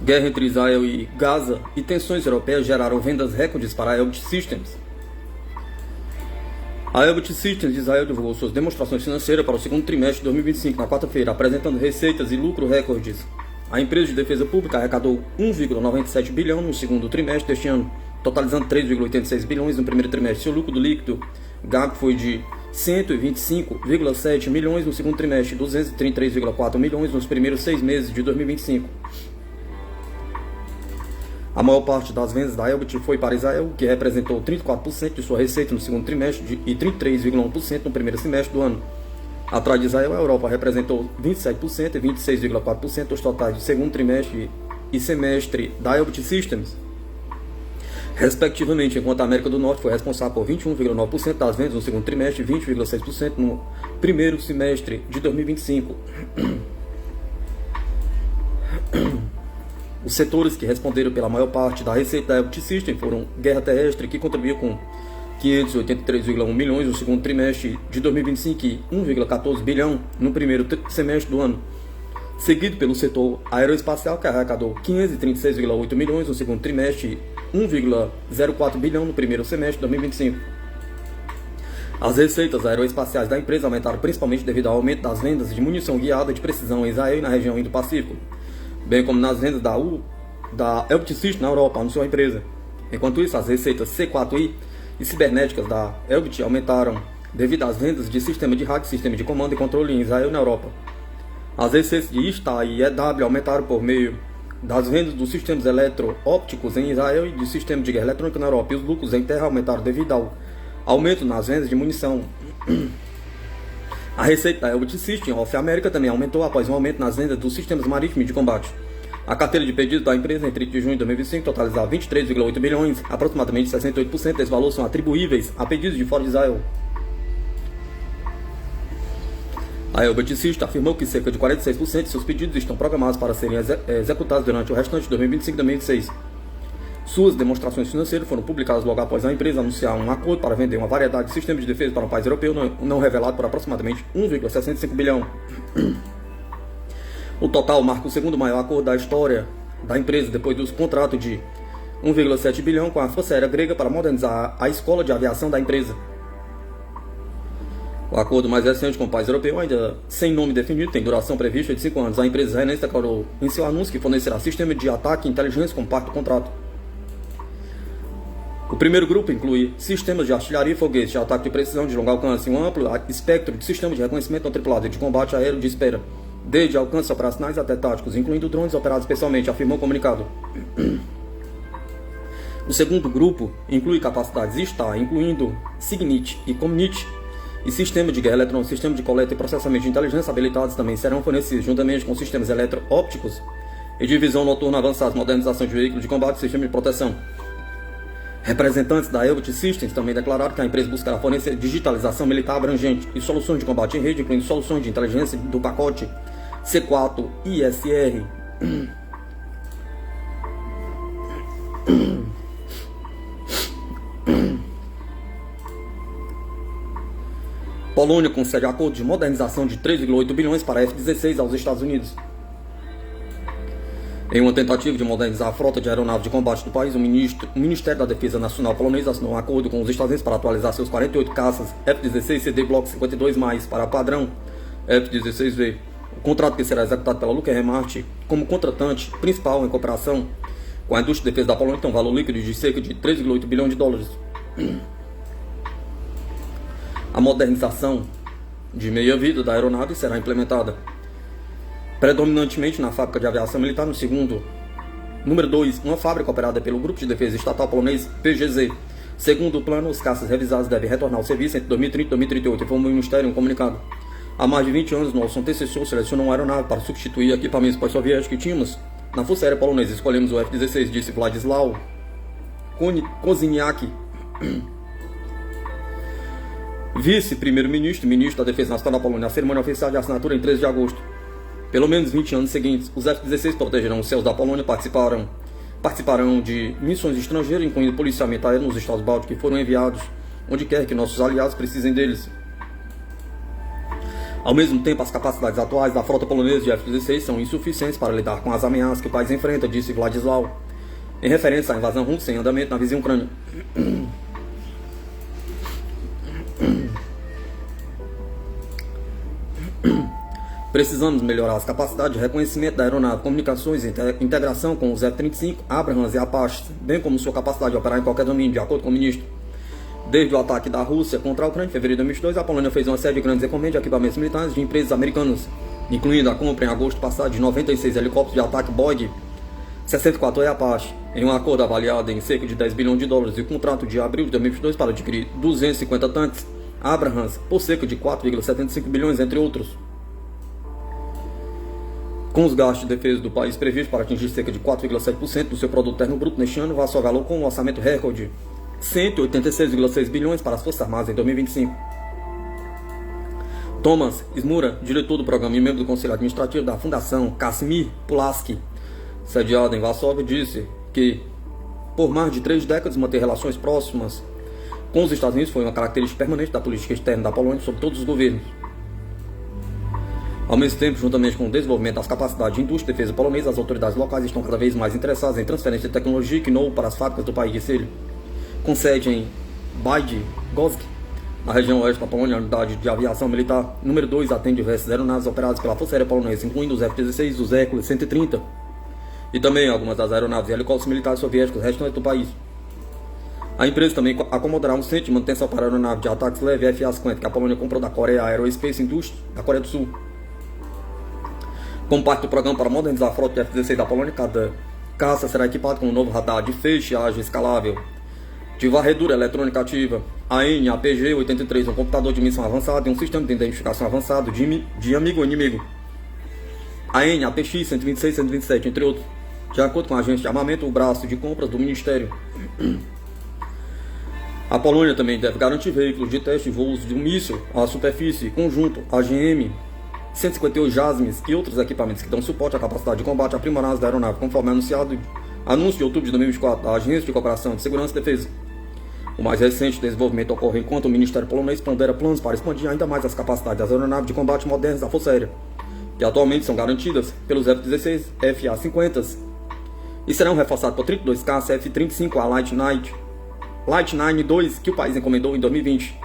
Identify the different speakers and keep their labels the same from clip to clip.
Speaker 1: Guerra entre Israel e Gaza e tensões europeias geraram vendas recordes para a Elbit Systems. A Elbit Systems de Israel divulgou suas demonstrações financeiras para o segundo trimestre de 2025 na quarta-feira, apresentando receitas e lucro recordes. A empresa de defesa pública arrecadou 1,97 bilhão no segundo trimestre deste ano, totalizando 3,86 bilhões no primeiro trimestre. Seu lucro líquido GAAP foi de 125,7 milhões no segundo trimestre, 233,4 milhões nos primeiros 6 meses de 2025. A maior parte das vendas da Elbit foi para Israel, que representou 34% de sua receita no segundo trimestre e 33,1% no primeiro semestre do ano. Atrás de Israel, a Europa representou 27% e 26,4% dos totais de segundo trimestre e semestre da Elbit Systems, respectivamente, enquanto a América do Norte foi responsável por 21,9% das vendas no segundo trimestre e 20,6% no primeiro semestre de 2025. Os setores que responderam pela maior parte da receita da Elbit Systems foram guerra terrestre, que contribuiu com 583,1 milhões no segundo trimestre de 2025 e 1,14 bilhão no primeiro semestre do ano, seguido pelo setor aeroespacial, que arrecadou 536,8 milhões no segundo trimestre e 1,04 bilhão no primeiro semestre de 2025. As receitas aeroespaciais da empresa aumentaram principalmente devido ao aumento das vendas de munição guiada de precisão em Israel e na região Indo-Pacífico, bem como nas vendas da Elbit Systems na Europa, anunciou a empresa. Enquanto isso, as receitas C4I e cibernéticas da Elbit aumentaram devido às vendas de sistema de rádio, sistema de comando e controle em Israel e na Europa. As receitas de ISTA e EW aumentaram por meio das vendas dos sistemas eletroópticos em Israel e de sistema de guerra eletrônica na Europa, e os lucros em terra aumentaram devido ao aumento nas vendas de munição. A receita da Elbit Systems of America também aumentou após um aumento nas vendas dos sistemas marítimos de combate. A carteira de pedidos da empresa em 30 de junho de 2025 totalizava 23,8 bilhões, aproximadamente 68% desse valor são atribuíveis a pedidos de fora de Israel. A Elbit Systems afirmou que cerca de 46% de seus pedidos estão programados para serem executados durante o restante de 2025 e 2026. Suas demonstrações financeiras foram publicadas logo após a empresa anunciar um acordo para vender uma variedade de sistemas de defesa para um país europeu não revelado por aproximadamente 1,65 bilhão. O total marca o segundo maior acordo da história da empresa, depois dos contratos de 1,7 bilhão com a Força Aérea Grega para modernizar a escola de aviação da empresa. O acordo mais recente com o país europeu, ainda sem nome definido, tem duração prevista de 5 anos. A empresa israelense declarou em seu anúncio que fornecerá sistema de ataque e inteligência como parte do contrato. O primeiro grupo inclui sistemas de artilharia e foguetes de ataque de precisão de longo alcance e um amplo espectro de sistemas de reconhecimento não tripulado e de combate aéreo de espera, desde alcances operacionais até táticos, incluindo drones operados especialmente, afirmou o comunicado. O segundo grupo inclui capacidades ISTA, incluindo SIGINT e COMNIT, e sistema de guerra eletrônica, sistema de coleta e processamento de inteligência habilitados também serão fornecidos, juntamente com sistemas eletroópticos e de visão noturna avançados, modernização de veículos de combate e sistema de proteção. Representantes da Elbit Systems também declararam que a empresa buscará fornecer digitalização militar abrangente e soluções de combate em rede, incluindo soluções de inteligência do pacote C4 ISR. Polônia concede acordo de modernização de 3,8 bilhões para F-16 aos Estados Unidos. Em uma tentativa de modernizar a frota de aeronaves de combate do país, o Ministério da Defesa Nacional polonês assinou um acordo com os Estados Unidos para atualizar seus 48 caças F-16 CD Block 52+, para padrão F-16V. O contrato, que será executado pela Lockheed Martin como contratante principal em cooperação com a indústria de defesa da Polônia, tem um valor líquido de cerca de 3,8 bilhões de dólares. A modernização de meia-vida da aeronave será implementada predominantemente na fábrica de aviação militar no segundo. Número 2, uma fábrica operada pelo Grupo de Defesa Estatal Polonês PGZ. Segundo o plano, os caças revisados devem retornar ao serviço entre 2030 e 2038, informou o Ministério em um comunicado. Há mais de 20 anos, nosso antecessor selecionou uma aeronave para substituir equipamentos pós-soviéticos que tínhamos na Força Aérea Polonesa. Escolhemos o F-16, disse Władysław Kozyniak, vice-primeiro-ministro e ministro da Defesa Nacional da Polônia. A cerimônia oficial de assinatura em 13 de agosto. Pelo menos 20 anos seguintes, os F-16 protegerão os céus da Polônia, participarão de missões estrangeiras, incluindo policiamento aéreo nos estados bálticos, que foram enviados onde quer que nossos aliados precisem deles. Ao mesmo tempo, as capacidades atuais da frota polonesa de F-16 são insuficientes para lidar com as ameaças que o país enfrenta, disse Władysław, em referência à invasão russa em andamento na vizinha Ucrânia. Precisamos melhorar as capacidades de reconhecimento da aeronave, comunicações e integração com os F-35, Abrams e Apache, bem como sua capacidade de operar em qualquer domínio, de acordo com o ministro. Desde o ataque da Rússia contra a Ucrânia em fevereiro de 2022, a Polônia fez uma série de grandes encomendas de equipamentos militares de empresas americanas, incluindo a compra em agosto passado de 96 helicópteros de ataque Boeing 64 Apache, em um acordo avaliado em cerca de 10 bilhões de dólares, e o contrato de abril de 2022 para adquirir 250 tanques Abrams por cerca de 4,75 bilhões, entre outros. Com os gastos de defesa do país previstos para atingir cerca de 4,7% do seu produto interno bruto neste ano, vai galou com um orçamento recorde 186,6 bilhões para as Forças Armadas em 2025. Thomas Smura, diretor do programa e membro do Conselho Administrativo da Fundação Casimir Pulaski, sediada em Varsóvia, disse que, por mais de 3 décadas, manter relações próximas com os Estados Unidos foi uma característica permanente da política externa da Polônia sob todos os governos. Ao mesmo tempo, juntamente com o desenvolvimento das capacidades de indústria e defesa polonesa, as autoridades locais estão cada vez mais interessadas em transferência de tecnologia e know para as fábricas do país, disse ele. Com sede em Bydgoszcz, na região oeste da Polônia, a unidade de aviação militar número 2 atende diversas aeronaves operadas pela Força Aérea Polonesa, incluindo os F-16, os Hercules 130 e também algumas das aeronaves e helicópteros militares soviéticos restantes do país. A empresa também acomodará um centro de manutenção para a aeronave de ataques leve FA-50 que a Polônia comprou da Korea Aerospace Industries, da Coreia do Sul. Como parte do programa para modernizar a frota de F-16 da Polônia, cada caça será equipado com um novo radar de feixe ágil escalável, de varredura eletrônica ativa, AN/APG-83, um computador de missão avançado e um sistema de identificação avançado de amigo-inimigo, AN/APX-126 e 127, entre outros, de acordo com a agência de armamento, o braço de compras do Ministério. A Polônia também deve garantir veículos de teste de voos de um míssil à superfície conjunto AGM 158 JASMs e outros equipamentos que dão suporte à capacidade de combate aprimorados da aeronave, conforme anúncio de outubro de 2024 da Agência de Cooperação de Segurança e Defesa. O mais recente desenvolvimento ocorre enquanto o Ministério polonês pondera planos para expandir ainda mais as capacidades das aeronaves de combate modernas da Força Aérea, que atualmente são garantidas pelos F-16 FA-50 e serão reforçados por 32 caças F-35A Lightning II que o país encomendou em 2020.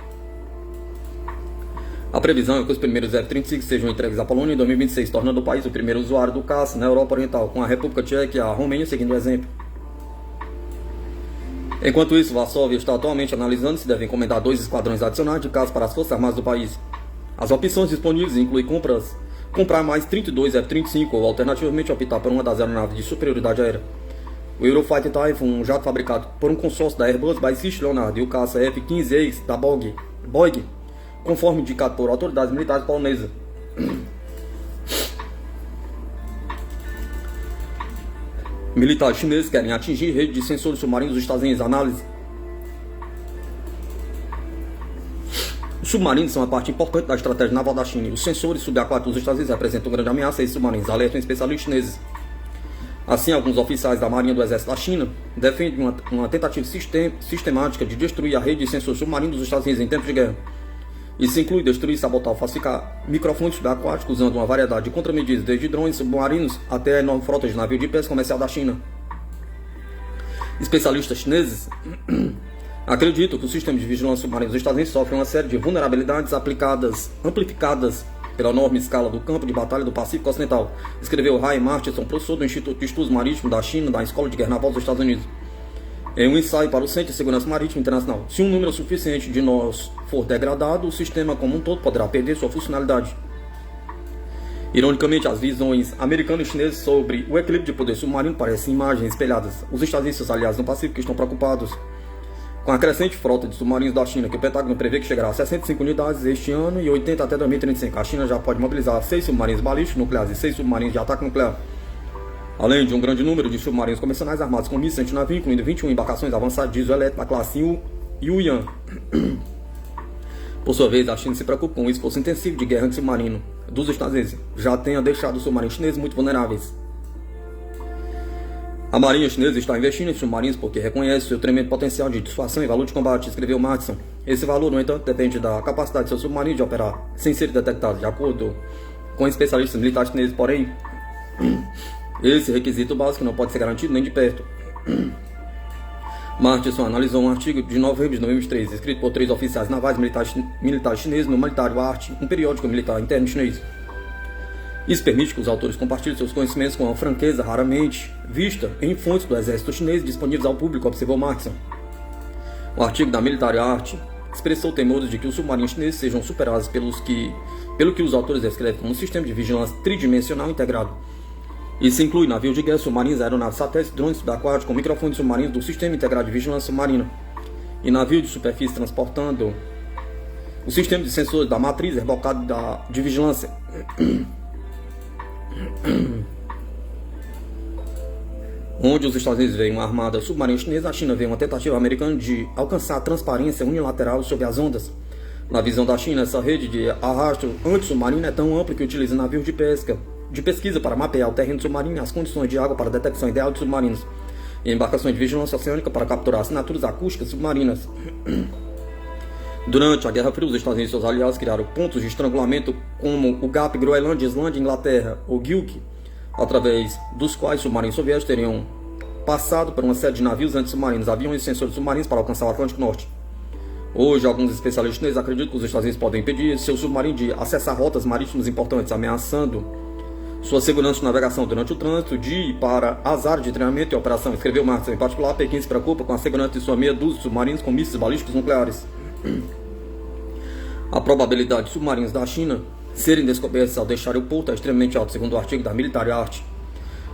Speaker 1: A previsão é que os primeiros F-35 sejam entregues à Polônia em 2026, tornando o país o primeiro usuário do caça na Europa Oriental, com a República Tcheca e a Romênia seguindo o exemplo. Enquanto isso, Varsóvia está atualmente analisando se deve encomendar 2 esquadrões adicionais de caça para as Forças Armadas do país. As opções disponíveis incluem comprar mais 32 F-35 ou alternativamente optar por uma das aeronaves de superioridade aérea. O Eurofighter Typhoon, um jato fabricado por um consórcio da Airbus, Baixist Leonardo, e o caça F-15 Ace da Boeing, conforme indicado por autoridades militares polonesas. Militares chineses querem atingir rede de sensores submarinos dos Estados Unidos. Análise. Os submarinos são uma parte importante da estratégia naval da China e os sensores subaquáticos dos Estados Unidos representam grande ameaça a esses submarinos, alertam especialistas chineses. Assim, alguns oficiais da Marinha do Exército da China defendem uma tentativa sistemática de destruir a rede de sensores submarinos dos Estados Unidos em tempos de guerra. Isso inclui destruir, sabotar ou falsificar microfones subaquáticos usando uma variedade de contramedidas, desde drones submarinos até a enorme frota de navios de pesca comercial da China. Especialistas chineses acreditam que o sistema de vigilância submarina dos Estados Unidos sofre uma série de vulnerabilidades amplificadas pela enorme escala do campo de batalha do Pacífico Ocidental, escreveu Ray Martinson, professor do Instituto de Estudos Marítimos da China, da Escola de Guerra Naval dos Estados Unidos, em um ensaio para o Centro de Segurança Marítima Internacional. Se um número suficiente de nós for degradado, o sistema como um todo poderá perder sua funcionalidade. Ironicamente, as visões americanas e chinesas sobre o equilíbrio de poder submarino parecem imagens espelhadas. Os Estados Unidos e seus aliados no Pacífico estão preocupados com a crescente frota de submarinos da China, que o Pentágono prevê que chegará a 65 unidades este ano e 80 até 2035. A China já pode mobilizar 6 submarinos balísticos nucleares e 6 submarinos de ataque nuclear, além de um grande número de submarinos convencionais armados com mísseis antinavio, incluindo 21 embarcações avançadas de diesel elétrico da classe Yuyan. Por sua vez, a China se preocupa com o esforço intensivo de guerra anti-submarino dos Estados Unidos, já tenha deixado os submarinos chineses muito vulneráveis. A Marinha Chinesa está investindo em submarinos porque reconhece seu tremendo potencial de dissuasão e valor de combate, escreveu Matson. Esse valor, no entanto, depende da capacidade de seu submarino de operar sem ser detectado, de acordo com especialistas militares chineses, porém, esse requisito básico não pode ser garantido nem de perto. Matson analisou um artigo de novembro de 2003, escrito por 3 oficiais navais militares chineses no Humanitário Arte, um periódico militar interno chinês. Isso permite que os autores compartilhem seus conhecimentos com uma franqueza raramente vista em fontes do exército chinês disponíveis ao público, observou Matson. O artigo da Military Art expressou temores de que os submarinos chineses sejam superados pelo que os autores descrevem como um sistema de vigilância tridimensional integrado. Isso inclui navios de guerra, submarinos, aeronaves satélites, drones subaquáticos com microfones submarinos do Sistema Integrado de Vigilância Submarina e navios de superfície transportando o sistema de sensores da matriz rebocada de vigilância. Onde os Estados Unidos veem uma armada submarina chinesa, a China vê uma tentativa americana de alcançar a transparência unilateral sobre as ondas. Na visão da China, essa rede de arrasto anti-submarino é tão ampla que utiliza navios de pesquisa para mapear o terreno submarino e as condições de água para a detecção ideal de submarinos, e embarcações de vigilância oceânica para capturar assinaturas acústicas submarinas. Durante a Guerra Fria, os Estados Unidos e seus aliados criaram pontos de estrangulamento como o GAP, Groenlândia, Islândia, Inglaterra ou Gilk, através dos quais submarinos soviéticos teriam passado por uma série de navios anti-submarinos, aviões e sensores submarinos para alcançar o Atlântico Norte. Hoje, alguns especialistas chineses acreditam que os Estados Unidos podem impedir seu submarino de acessar rotas marítimas importantes, ameaçando sua segurança de navegação durante o trânsito de e para as áreas de treinamento e operação, escreveu Matson. Em particular, Pequim se preocupa com a segurança de sua meia dúzia de submarinos com mísseis balísticos nucleares. A probabilidade de submarinos da China serem descobertos ao deixarem o porto é extremamente alta, segundo o artigo da Military Art.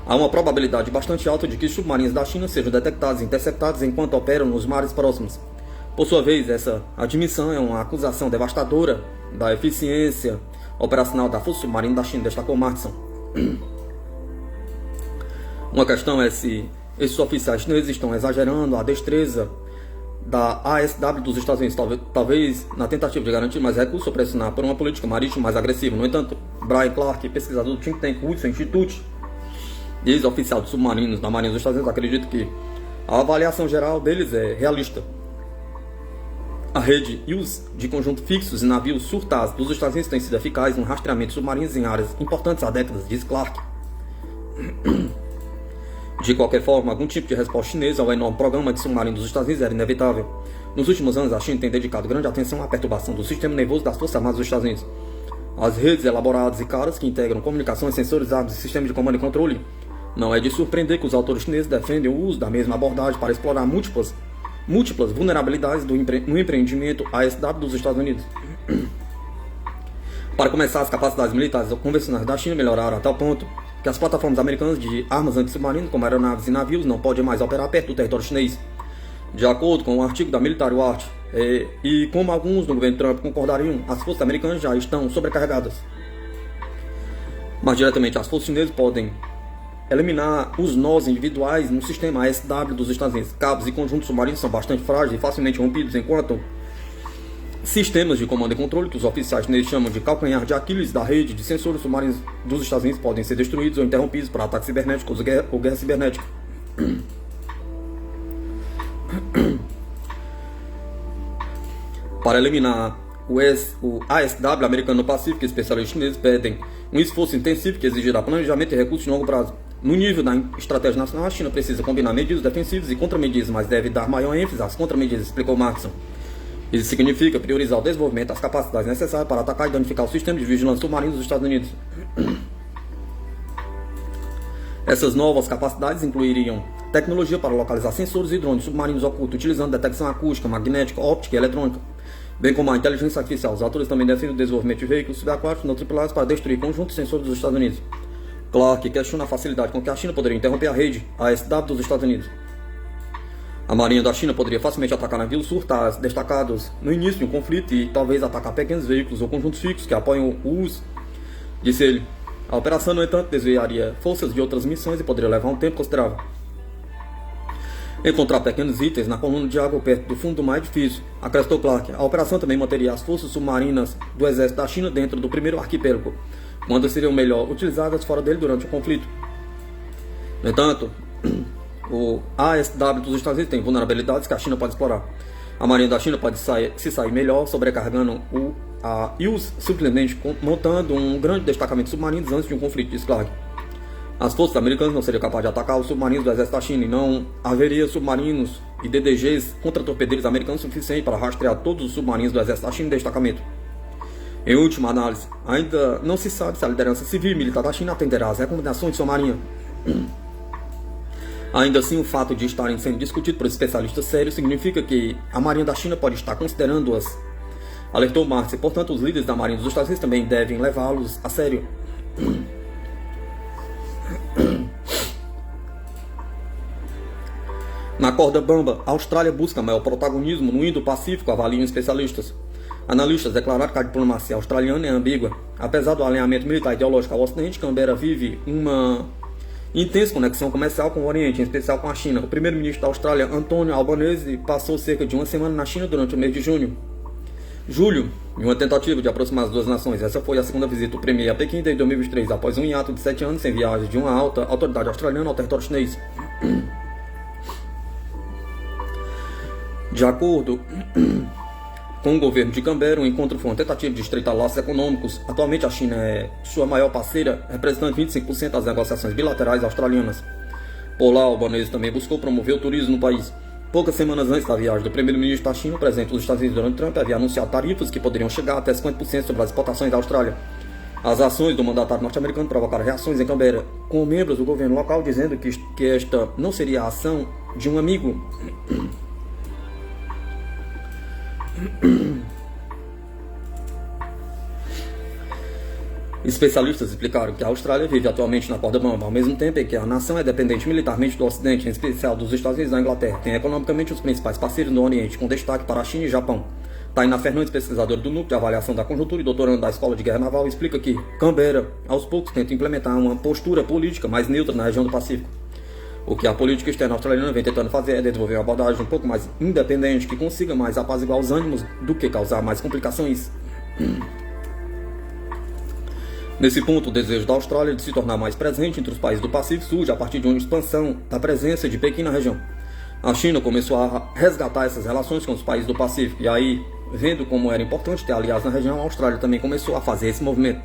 Speaker 1: Há uma probabilidade bastante alta de que os submarinos da China sejam detectados e interceptados enquanto operam nos mares próximos. Por sua vez, essa admissão é uma acusação devastadora da eficiência operacional da Força Submarina da China, destacou Matson. Uma questão é se esses oficiais chineses estão exagerando a destreza da ASW dos Estados Unidos, talvez na tentativa de garantir mais recursos ou pressionar por uma política marítima mais agressiva. No entanto, Brian Clark, pesquisador do think tank Hudson Institute, ex-oficial de submarinos da Marinha dos Estados Unidos, acredita que a avaliação geral deles é realista. A rede USS de conjunto fixos e navios surtados dos Estados Unidos tem sido eficaz no rastreamento de submarinos em áreas importantes há décadas, diz Clark. De qualquer forma, algum tipo de resposta chinesa ao enorme programa de submarinos dos Estados Unidos era inevitável. Nos últimos anos, a China tem dedicado grande atenção à perturbação do sistema nervoso das Forças Armadas dos Estados Unidos. As redes elaboradas e caras que integram comunicações, sensores, armas e sistemas de comando e controle. Não é de surpreender que os autores chineses defendem o uso da mesma abordagem para explorar múltiplas vulnerabilidades no empreendimento ASW dos Estados Unidos. Para começar, as capacidades militares convencionais da China melhoraram a tal ponto que as plataformas americanas de armas anti-submarinas, como aeronaves e navios, não podem mais operar perto do território chinês. De acordo com o artigo da Military Art, e como alguns no governo Trump concordariam, as forças americanas já estão sobrecarregadas. Mais diretamente, as forças chinesas podem eliminar os nós individuais no sistema ASW dos Estados Unidos. Cabos e conjuntos submarinos são bastante frágeis e facilmente rompidos, enquanto sistemas de comando e controle, que os oficiais chineses chamam de calcanhar de Aquiles da rede de sensores submarinos dos Estados Unidos, podem ser destruídos ou interrompidos por ataques cibernéticos ou guerra cibernética. Para eliminar o ASW americano no Pacífico, especialistas chineses pedem um esforço intensivo que exigirá planejamento e recursos de longo prazo. No nível da estratégia nacional, a China precisa combinar medidas defensivas e contramedidas, mas deve dar maior ênfase às contramedidas, explicou Matson. Isso significa priorizar o desenvolvimento das capacidades necessárias para atacar e danificar o sistema de vigilância submarino dos Estados Unidos. Essas novas capacidades incluiriam tecnologia para localizar sensores e drones submarinos ocultos, utilizando detecção acústica, magnética, óptica e eletrônica, bem como a inteligência artificial. Os autores também defendem o desenvolvimento de veículos subaquáticos não tripulados para destruir conjuntos de sensores dos Estados Unidos. Clark questiona a facilidade com que a China poderia interromper a rede ASW dos Estados Unidos. A Marinha da China poderia facilmente atacar navios surtados destacados no início de um conflito e talvez atacar pequenos veículos ou conjuntos fixos que apoiam o uso, disse ele. A operação, no entanto, desviaria forças de outras missões e poderia levar um tempo considerável. Encontrar pequenos itens na coluna de água perto do fundo do mar é difícil, acrescentou Clark. A operação também manteria as forças submarinas do exército da China dentro do primeiro arquipélago, quando seriam melhor utilizadas fora dele durante o conflito. No entanto, O ASW dos Estados Unidos tem vulnerabilidades que a China pode explorar. A Marinha da China pode se sair melhor, sobrecarregando a US, simplesmente montando um grande destacamento de submarinos antes de um conflito de esclargue. As forças americanas não seriam capazes de atacar os submarinos do exército da China e não haveria submarinos e DDGs contra-torpedeiros americanos suficientes para rastrear todos os submarinos do exército da China em destacamento. Em última análise, ainda não se sabe se a liderança civil e militar da China atenderá às recomendações de sua marinha. Ainda assim, o fato de estarem sendo discutidos por especialistas sérios significa que a marinha da China pode estar considerando-as, alertou Marx, e portanto os líderes da marinha dos Estados Unidos também devem levá-los a sério. Na corda bamba, a Austrália busca maior protagonismo no Indo-Pacífico, avaliam especialistas. Analistas declararam que a diplomacia australiana é ambígua. Apesar do alinhamento militar e ideológico ao Ocidente, Canberra vive uma intensa conexão comercial com o Oriente, em especial com a China. O primeiro-ministro da Austrália, Anthony Albanese, passou cerca de uma semana na China durante o mês de julho, em uma tentativa de aproximar as duas nações. Essa foi a segunda visita do premier a Pequim desde 2023, após um hiato de 7 anos sem viagem de uma alta autoridade australiana ao território chinês. De acordo com o governo de Canberra, o encontro foi uma tentativa de estreitar laços econômicos. Atualmente, a China é sua maior parceira, representando 25% das negociações bilaterais australianas. Por lá, Albanese também buscou promover o turismo no país. Poucas semanas antes da viagem do primeiro-ministro da China, o presidente dos Estados Unidos, Donald Trump, havia anunciado tarifas que poderiam chegar até 50% sobre as exportações da Austrália. As ações do mandatário norte-americano provocaram reações em Canberra, com membros do governo local dizendo que esta não seria a ação de um amigo. Especialistas explicaram que a Austrália vive atualmente na corda bamba, ao mesmo tempo em que a nação é dependente militarmente do Ocidente, em especial dos Estados Unidos e da Inglaterra. Tem economicamente os principais parceiros no Oriente, com destaque para a China e Japão. Taina Fernandes, pesquisadora do Núcleo de Avaliação da Conjuntura e doutorando da Escola de Guerra Naval, explica que Canberra, aos poucos, tenta implementar uma postura política mais neutra na região do Pacífico. O que a política externa australiana vem tentando fazer é desenvolver uma abordagem um pouco mais independente, que consiga mais apaziguar os ânimos do que causar mais complicações. Nesse ponto, o desejo da Austrália de se tornar mais presente entre os países do Pacífico surge a partir de uma expansão da presença de Pequim na região. A China começou a resgatar essas relações com os países do Pacífico, e aí, vendo como era importante ter aliados na região, a Austrália também começou a fazer esse movimento.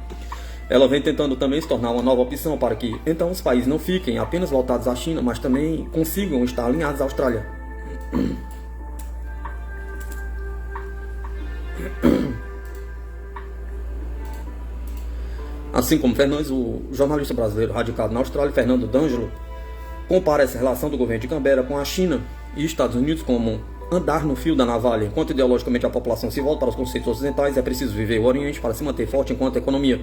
Speaker 1: Ela vem tentando também se tornar uma nova opção para que, então, os países não fiquem apenas voltados à China, mas também consigam estar alinhados à Austrália. Assim como Fernandes, o jornalista brasileiro radicado na Austrália, Fernando D'Angelo, compara essa relação do governo de Canberra com a China e Estados Unidos como andar no fio da navalha. Enquanto ideologicamente a população se volta para os conceitos ocidentais, é preciso viver o Oriente para se manter forte enquanto economia.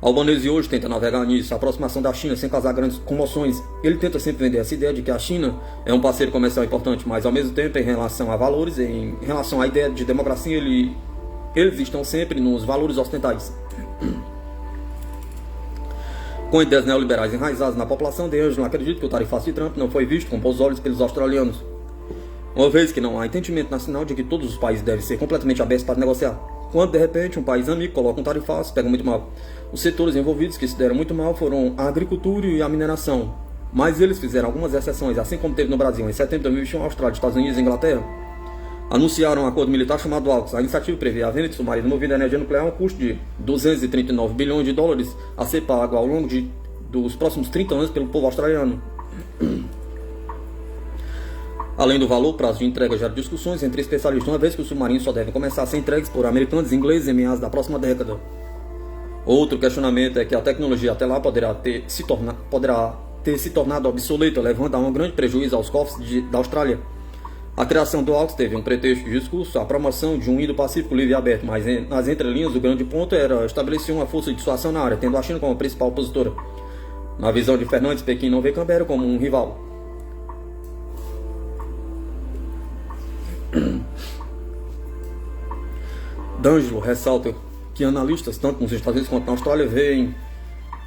Speaker 1: Albanese hoje tenta navegar nisso, a aproximação da China sem causar grandes comoções. Ele tenta sempre vender essa ideia de que a China é um parceiro comercial importante, mas ao mesmo tempo, em relação a valores, em relação à ideia de democracia, eles estão sempre nos valores ocidentais. Com ideias neoliberais enraizadas na população, D'Angelo acredita que o tarifaço de Trump não foi visto com bons olhos pelos australianos, uma vez que não há entendimento nacional de que todos os países devem ser completamente abertos para negociar. Quando, de repente, um país amigo coloca um tarifaço, pega muito mal. Os setores envolvidos que se deram muito mal foram a agricultura e a mineração, mas eles fizeram algumas exceções, assim como teve no Brasil. Em setembro de 2021, a Austrália, Estados Unidos e Inglaterra anunciaram um acordo militar chamado AUKUS. A iniciativa prevê a venda de submarinos movidos a energia nuclear a um custo de 239 bilhões de dólares a ser pago ao longo dos próximos 30 anos pelo povo australiano. Além do valor, o prazo de entrega gera discussões entre especialistas, uma vez que os submarinos só devem começar a ser entregues por americanos e ingleses em meados da próxima década. Outro questionamento é que a tecnologia até lá poderá ter se tornado obsoleta, levando a um grande prejuízo aos cofres da Austrália. A criação do AUKUS teve um pretexto de discurso, a promoção de um Indo-Pacífico livre e aberto, mas nas entrelinhas o grande ponto era estabelecer uma força de dissuasão na área, tendo a China como principal opositora. Na visão de Fernandes, Pequim não vê Canberra como um rival. D'Angelo ressalta que analistas, tanto nos Estados Unidos quanto na Austrália, veem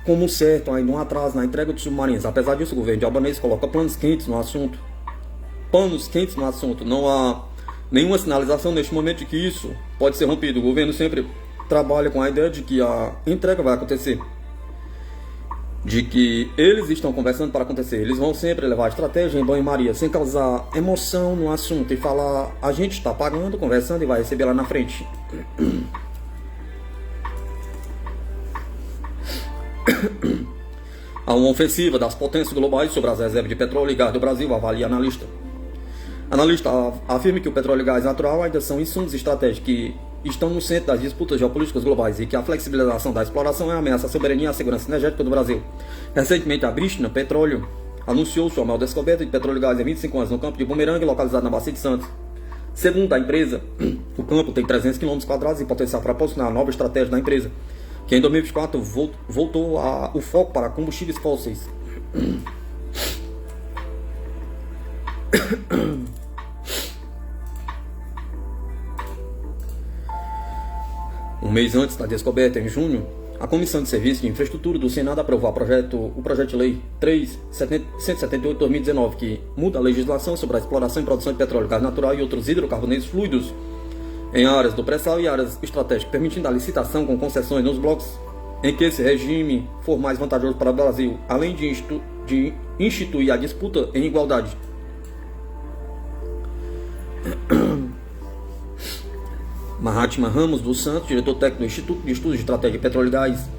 Speaker 1: como certo ainda um atraso na entrega dos submarinos. Apesar disso, o governo de Albanese coloca panos quentes no assunto. Não há nenhuma sinalização neste momento de que isso pode ser rompido. O governo sempre trabalha com a ideia de que a entrega vai acontecer. de que eles estão conversando para acontecer. Eles vão sempre levar a estratégia em banho-maria, sem causar emoção no assunto e falar: a gente está pagando, conversando e vai receber lá na frente. Há uma ofensiva das potências globais sobre as reservas de petróleo e gás do Brasil, avalia analista. Analista afirma que o petróleo e gás natural ainda são insumos estratégicos que estão no centro das disputas geopolíticas globais e que a flexibilização da exploração é uma ameaça à soberania e à segurança energética do Brasil. Recentemente, a Bristol Petroleum anunciou sua maior descoberta de petróleo e gás em 25 anos no campo de Bumerangue, localizado na Bacia de Santos. Segundo a empresa, o campo tem 300 km² e potencial para posicionar a nova estratégia da empresa, que em 2024 voltou o foco para combustíveis fósseis. Um mês antes da descoberta, em junho, a Comissão de Serviços de Infraestrutura do Senado aprovou o projeto de lei 3.178/2019, que muda a legislação sobre a exploração e produção de petróleo, gás natural e outros hidrocarbonetos fluidos em áreas do pré-sal e áreas estratégicas, permitindo a licitação com concessões nos blocos em que esse regime for mais vantajoso para o Brasil, além de instituir a disputa em igualdade. Mahatma Ramos dos Santos, diretor técnico do Instituto de Estudos de Estratégia de Petróleo e Gás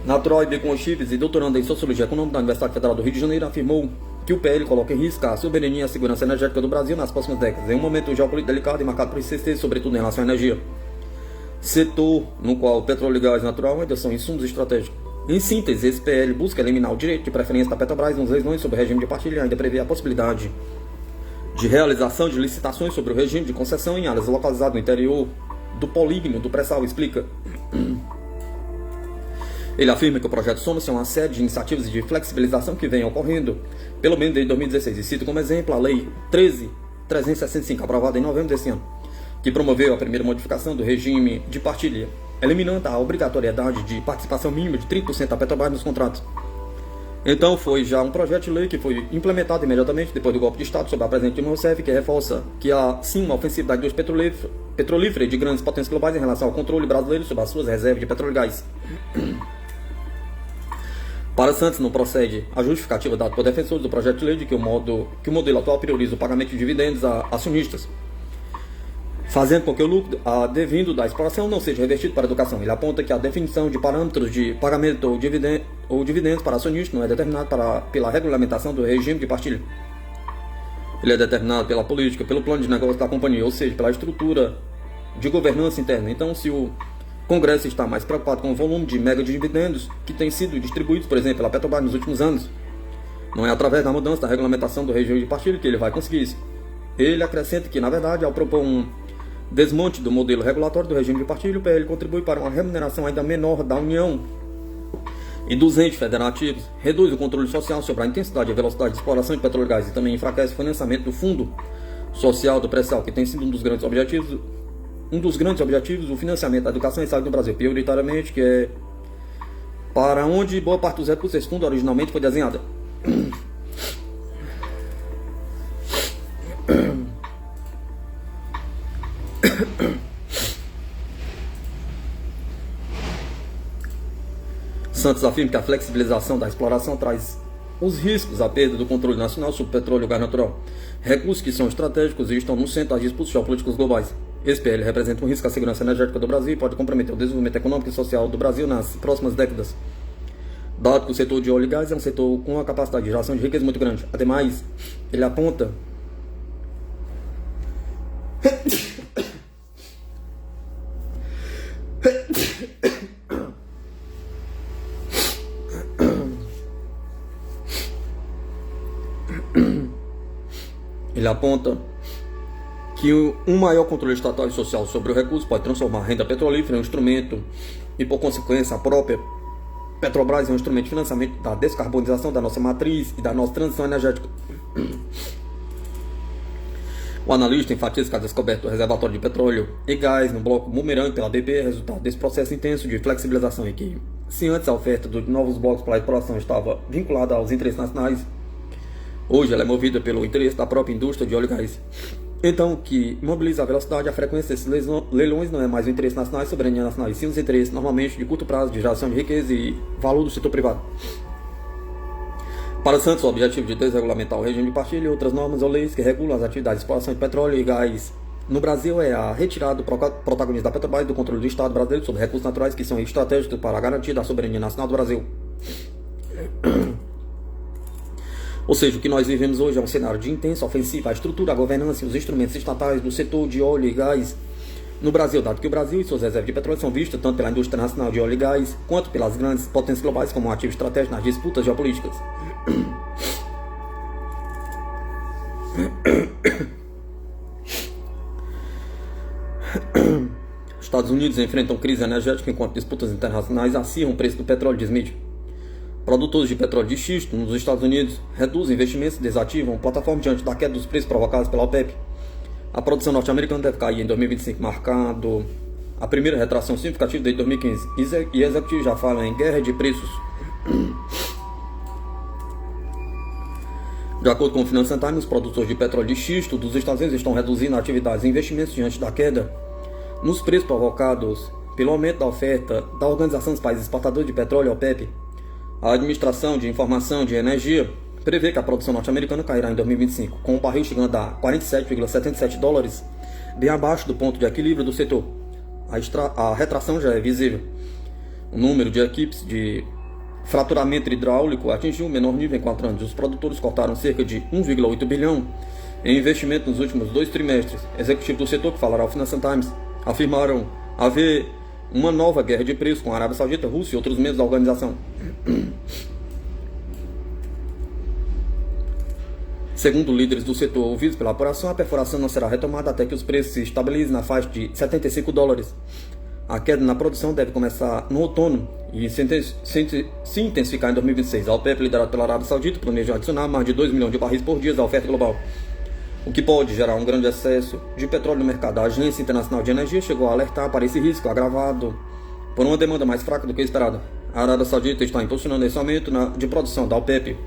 Speaker 1: Natural e Biocombustíveis e doutorando em Sociologia Econômica da Universidade Federal do Rio de Janeiro, afirmou que o PL coloca em risco a soberania e a segurança energética do Brasil nas próximas décadas, em um momento geopolítico delicado e marcado por incerteza, sobretudo em relação à energia, setor no qual o petróleo e gás natural ainda são insumos estratégicos. Em síntese, esse PL busca eliminar o direito de preferência da Petrobras nos leilões sobre o regime de partilha e ainda prevê a possibilidade de realização de licitações sobre o regime de concessão em áreas localizadas no interior do polígono do pré-sal, explica. Ele afirma que o projeto soma-se a uma série de iniciativas de flexibilização que vem ocorrendo, pelo menos desde 2016, e cita como exemplo a Lei 13.365, aprovada em novembro desse ano, que promoveu a primeira modificação do regime de partilha, eliminando a obrigatoriedade de participação mínima de 30% da Petrobras nos contratos. Então foi já um projeto de lei que foi implementado imediatamente depois do golpe de Estado sob a presidente Dilma Rousseff, que reforça que há sim uma ofensiva da indústria petrolífera e de grandes potências globais em relação ao controle brasileiro sobre as suas reservas de petróleo e gás. Para Santos, não procede a justificativa dada por defensores do projeto de lei de que o modelo atual prioriza o pagamento de dividendos a acionistas, fazendo com que o lucro advindo da exploração não seja revertido para a educação. Ele aponta que a definição de parâmetros de pagamento ou dividendos para acionistas não é determinado pela regulamentação do regime de partilha. Ele é determinado pela política, pelo plano de negócio da companhia, ou seja, pela estrutura de governança interna. Então, se o Congresso está mais preocupado com o volume de mega dividendos que têm sido distribuídos, por exemplo, pela Petrobras nos últimos anos, não é através da mudança da regulamentação do regime de partilha que ele vai conseguir isso. Ele acrescenta que, na verdade, ao propor um desmonte do modelo regulatório do regime de partilha, o PL contribui para uma remuneração ainda menor da União e dos entes federativos, reduz o controle social sobre a intensidade e velocidade de exploração de petróleo e gás e também enfraquece o financiamento do Fundo Social do Pré-sal, que tem sido um dos grandes objetivos, o financiamento da educação e saúde no Brasil, prioritariamente, que é para onde boa parte dos recursos desse fundo originalmente foi desenhada. Santos afirma que a flexibilização da exploração traz os riscos à perda do controle nacional sobre o petróleo e o gás natural, recursos que são estratégicos e estão no centro das disputas geopolíticas globais. Esse PL representa um risco à segurança energética do Brasil e pode comprometer o desenvolvimento econômico e social do Brasil nas próximas décadas, dado que o setor de óleo e gás é um setor com uma capacidade de geração de riqueza muito grande. Ademais, ele aponta que um maior controle estatal e social sobre o recurso pode transformar a renda petrolífera em um instrumento e, por consequência, a própria Petrobras em um instrumento de financiamento da descarbonização da nossa matriz e da nossa transição energética. O analista enfatiza que a descoberta do reservatório de petróleo e gás no bloco Bumerangue pela BP é resultado desse processo intenso de flexibilização em que, se antes a oferta de novos blocos para a exploração estava vinculada aos interesses nacionais, hoje ela é movida pelo interesse da própria indústria de óleo e gás. Então, o que mobiliza a velocidade e a frequência desses leilões não é mais o interesse nacional e soberania nacional, e sim os interesses, normalmente, de curto prazo, de geração de riqueza e valor do setor privado. Para Santos, o objetivo de desregulamentar o regime de partilha e outras normas ou leis que regulam as atividades de exploração de petróleo e gás no Brasil é a retirada do protagonismo da Petrobras do controle do Estado brasileiro sobre recursos naturais que são estratégicos para a garantia da soberania nacional do Brasil. Ou seja, o que nós vivemos hoje é um cenário de intensa ofensiva à estrutura, à governança e os instrumentos estatais do setor de óleo e gás no Brasil, dado que o Brasil e suas reservas de petróleo são vistas tanto pela indústria nacional de óleo e gás, quanto pelas grandes potências globais como um ativo estratégico nas disputas geopolíticas. Estados Unidos enfrentam crise energética enquanto disputas internacionais acirram o preço do petróleo, diz mídia. Produtores de petróleo de xisto nos Estados Unidos reduzem investimentos e desativam plataforma diante da queda dos preços provocados pela OPEP. A produção norte-americana deve cair em 2025, marcando a primeira retração significativa desde 2015. E executivos já falam em guerra de preços. De acordo com o Financial Times, os produtores de petróleo de xisto dos Estados Unidos estão reduzindo atividades e investimentos diante da queda nos preços provocados pelo aumento da oferta da Organização dos Países Exportadores de Petróleo, OPEP. A Administração de Informação de Energia prevê que a produção norte-americana cairá em 2025, com o barril chegando a 47,77 dólares, bem abaixo do ponto de equilíbrio do setor. A retração já é visível. O número de equipes de fraturamento hidráulico atingiu o menor nível em 4 anos. Os produtores cortaram cerca de 1,8 bilhão em investimento nos últimos 2 trimestres. Executivos do setor, que falaram ao Financial Times, afirmaram haver uma nova guerra de preços com a Arábia Saudita, Rússia e outros membros da organização. Segundo líderes do setor ouvidos pela apuração, a perfuração não será retomada até que os preços se estabilizem na faixa de 75 dólares. A queda na produção deve começar no outono e se intensificar em 2026. A OPEP, liderada pela Arábia Saudita, planeja adicionar mais de 2 milhões de barris por dia à oferta global, o que pode gerar um grande excesso de petróleo no mercado. A Agência Internacional de Energia chegou a alertar para esse risco agravado por uma demanda mais fraca do que esperada. A Arábia Saudita está impulsionando esse aumento de produção da OPEP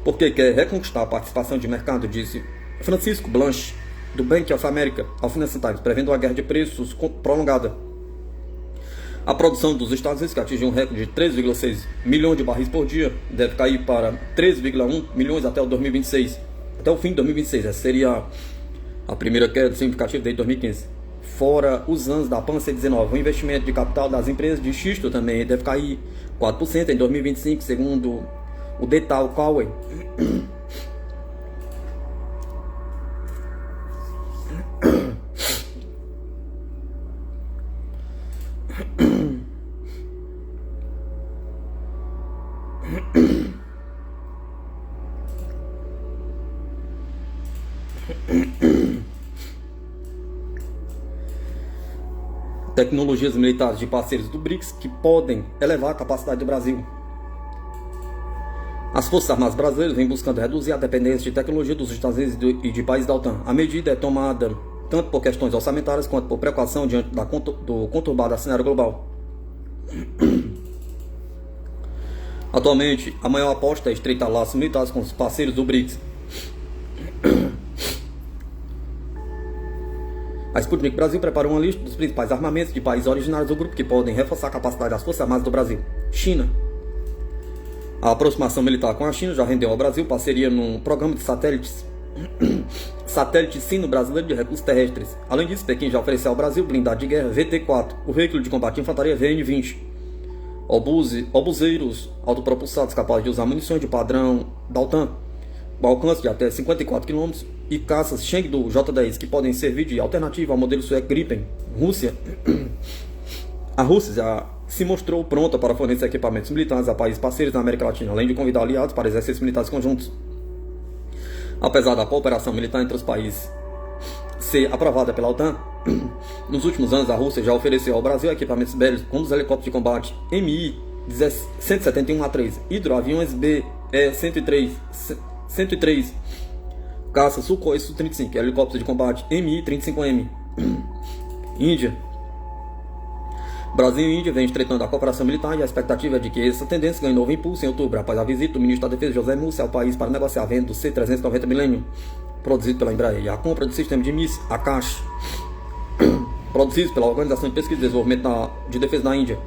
Speaker 1: porque quer reconquistar a participação de mercado, disse Francisco Blanche, do Bank of America, ao Financial Times, prevendo uma guerra de preços prolongada. A produção dos Estados Unidos, que atingiu um recorde de 3,6 milhões de barris por dia, deve cair para 3,1 milhões até o 2026. Até o fim de 2026, essa seria a primeira queda significativa desde 2015. Fora os anos da PAN-C19, o investimento de capital das empresas de xisto também deve cair 4% em 2025, segundo o Detal Cowey. Tecnologias militares de parceiros do BRICS que podem elevar a capacidade do Brasil. As Forças Armadas Brasileiras vêm buscando reduzir a dependência de tecnologia dos Estados Unidos e de países da OTAN. A medida é tomada tanto por questões orçamentárias quanto por precaução diante do conturbado cenário global. Atualmente, a maior aposta é estreitar laços militares com os parceiros do BRICS. A Sputnik Brasil preparou uma lista dos principais armamentos de países originários do grupo que podem reforçar a capacidade das Forças Armadas do Brasil. China. A aproximação militar com a China já rendeu ao Brasil parceria num programa de satélites sino-brasileiro de recursos terrestres. Além disso, Pequim já ofereceu ao Brasil blindado de guerra VT-4, o veículo de combate de infantaria VN-20, obuseiros autopropulsados capazes de usar munições de padrão da OTAN, com alcance de até 54 km, e caças Chengdu J-10, que podem servir de alternativa ao modelo sueco Gripen. A Rússia já se mostrou pronta para fornecer equipamentos militares a países parceiros na América Latina, além de convidar aliados para exercícios militares conjuntos. Apesar da cooperação militar entre os países ser aprovada pela OTAN, nos últimos anos a Rússia já ofereceu ao Brasil equipamentos bélicos como os helicópteros de combate Mi-171A3, hidroaviões BE-103, caça Sukhoi Su-35, helicópteros de combate Mi-35M. Índia. Brasil e Índia vêm estreitando a cooperação militar e a expectativa é de que essa tendência ganhe novo impulso em outubro, após a visita do ministro da Defesa José Múcio ao país para negociar a venda do C-390 Millennium, produzido pela Embraer, e a compra do sistema de mísseis Akash, produzidos pela Organização de Pesquisa e Desenvolvimento de Defesa da Índia.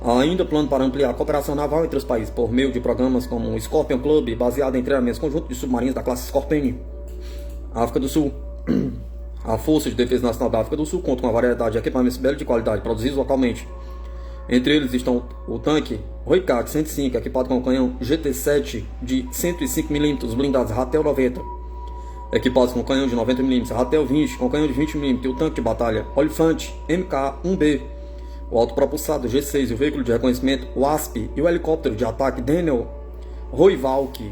Speaker 1: Há ainda plano para ampliar a cooperação naval entre os países por meio de programas como o Scorpion Club, baseado em treinamentos conjuntos de submarinos da classe Scorpion. África do Sul. A Força de Defesa Nacional da África do Sul conta com uma variedade de equipamentos belos de qualidade produzidos localmente. Entre eles estão o tanque Roycat 105, equipado com o canhão GT7 de 105mm blindados Ratel 90, equipados com canhão de 90mm Ratel 20, com canhão de 20mm, e o tanque de batalha Olifante MK-1B, o autopropulsado G6 e o veículo de reconhecimento WASP e o helicóptero de ataque Daniel Royvalk.